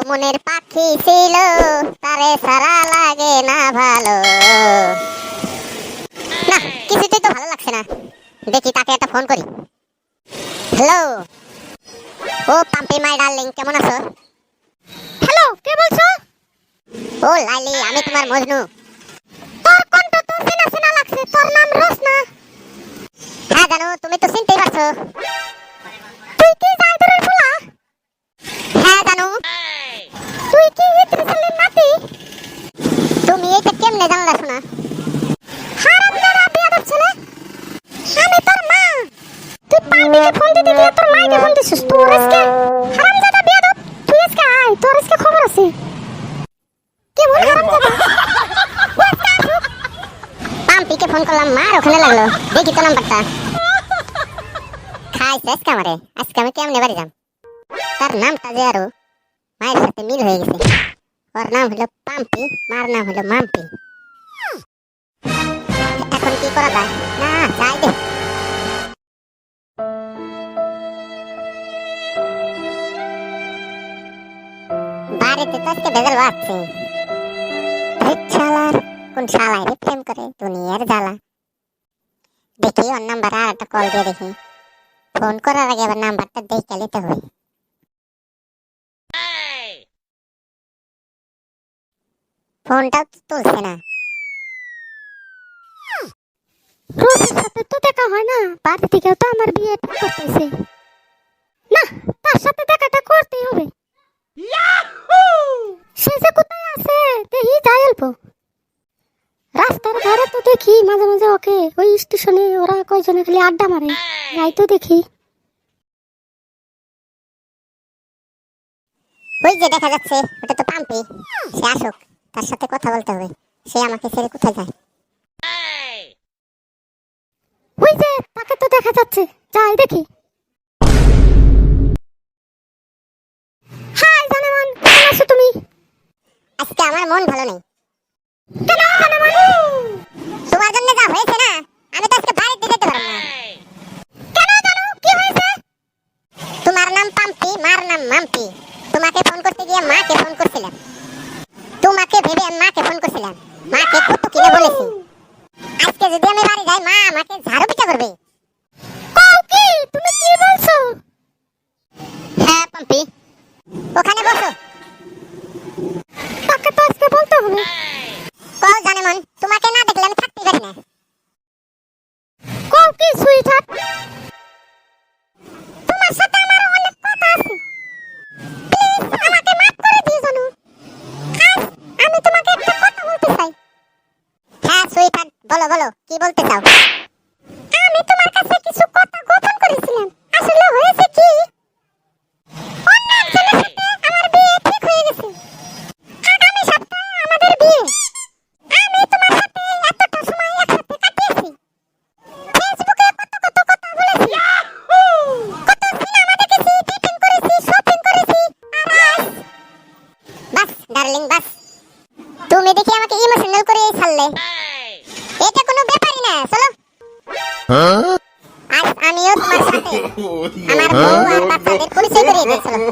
মনের পাখি ছিল, তারে সারা লাগে না ভালো। না, কিছুতেই তো ভালো লাগছে না। দেখি তাকে একটা ফোন করি। হ্যালো, ও পাম্পি মাই ডার্লিং, কেমন আছো? হ্যালো, কে বলছো? ও লাইলি, আমি তোমার মজনু। তোর কণ্ঠ তো চেনা চেনা লাগছে। তোর নাম রোশনা? হ্যাঁ জানো, তুমি তো চিনতেই পারছো। তুই কি জাইদুরের পোলা? হ্যাঁ জানো। তুই কি ইদ্রিস আলীর নাতি? তুমি এটা কেমনে জানলা শোনা? হারামজাদা বেয়াদব ছেলে। আমি তোর মা। তুই পাম্পিকে ফোন দিতে গিয়ে তোর মাইকে ফোন দিছিস। তোর আজকে হারামজাদা বেয়াদব। তুই আজকে আয়, তোর আজকে খবর আছে। কেমন হারামজাদা? পাম্পিকে ফোন করলাম, মার ওখানে লাগলো। দেখি তো নাম্বারটা। খাইছে আজকে আমারে। আজকে আমি কেমনে বাড়ি যাম? তার নামটা যে আরো মায়ের সাথে মিল হয়ে গেছে। ওর নাম হলো পাম্পি, মার নাম হলো মাম্পি। এখন কি করা যায়? না, যাই দে। বাড়িতে তো আজকে বেজাল বাজছে। শালার কোন শালায় রে প্রেম করে দুনিয়ার জ্বালা। দেখি ওর নাম্বার আর একটা কল দিয়ে দেখি। ফোন করার আগে আবার নাম্বারটা দেখে নিতে হবে। ফোনটাও তো তুলছে না। রোজের সাথে তো দেখা হয় না। বাড়ি থেকেও তো আমার বিয়ে করতেছে না, তার সাথে দেখাটা করতেই হবে। সে যে কোথায় আছে দেখি, যাই অল্প। রাস্তার ধারে তো দেখি মাঝে মাঝে ওকে, ওই স্টেশনে ওরা কয়জনে খালি আড্ডা মারে। যাই তো দেখি। ওই যে দেখা যাচ্ছে, ওটা তো পাম্পি। সে আসুক, তার সাথে কথা বলতে হবে। সে আমাকে ছেড়ে কোথায় যায়? ওই যে তাকে তো দেখা যাচ্ছে, যাই দেখি। হাই জানেমান, কেমন আছো তুমি? আজকে আমার মন ভালো নেই। কেন জানেমান? তোমার জন্য যা হয়েছে না, আমি তো আজকে বাড়িতে যেতে পারবো না। কেন জানো কি হয়েছে? তোমার নাম পাম্পি, মার নাম মাম্পি। তোমাকে ফোন করতে গিয়ে মাকে ফোন করছিলাম। তোমাকে ভেবে আমি মাকে ফোন করছিলাম। মাকে কত কিনে বলেছি। আজকে যদি আমি বাড়ি যাই, মা আমাকে ঝাড়ু পিটা করবে। কও কি? তুমি কি বলছো? হ্যাঁ পাম্পি, ওখানে বসো। তাকে তো আজকে বলতে হবে। কও জানেমন, তোমাকে না দেখলে আমি থাকতে পারি না। কও কি সুইটহার্ট? তোমার সাথে আমার অনেক কথা আছে। প্লিজ আমাকে মাফ করে দিও জানো। আজ আমি তোমাকে একটা কথা বলতে চাই। হ্যাঁ সুইটহার্ট, বলো বলো, কি বলতে চাও? আমি তোমার কাছে কিছু কথা গোপন করেছিলাম। আসলে হয়েছে কি, অন্য একজনের সাথে আমার বিয়ে ঠিক হয়ে গেছে। আগামী সপ্তাহে আমাদের বিয়ে। আমি তোমার সাথে এতটা সময় একসাথে কাটিয়েছি। ফেসবুকে কত কত কথা বলেছি। কত সিনেমা দেখেছি, ডেটিং করেছি, শপিং করেছি। আর আজ বাস ডার্লিং বাস, তুমি দেখি আমাকে ইমোশনাল করে ছাড়লে। এটা কোনো ব্যাপারই না, চলো। আজ আমিও তোমার সাথে আমার বউ আর বাচ্চাদের পরিচয় করিয়ে দিই, চলো।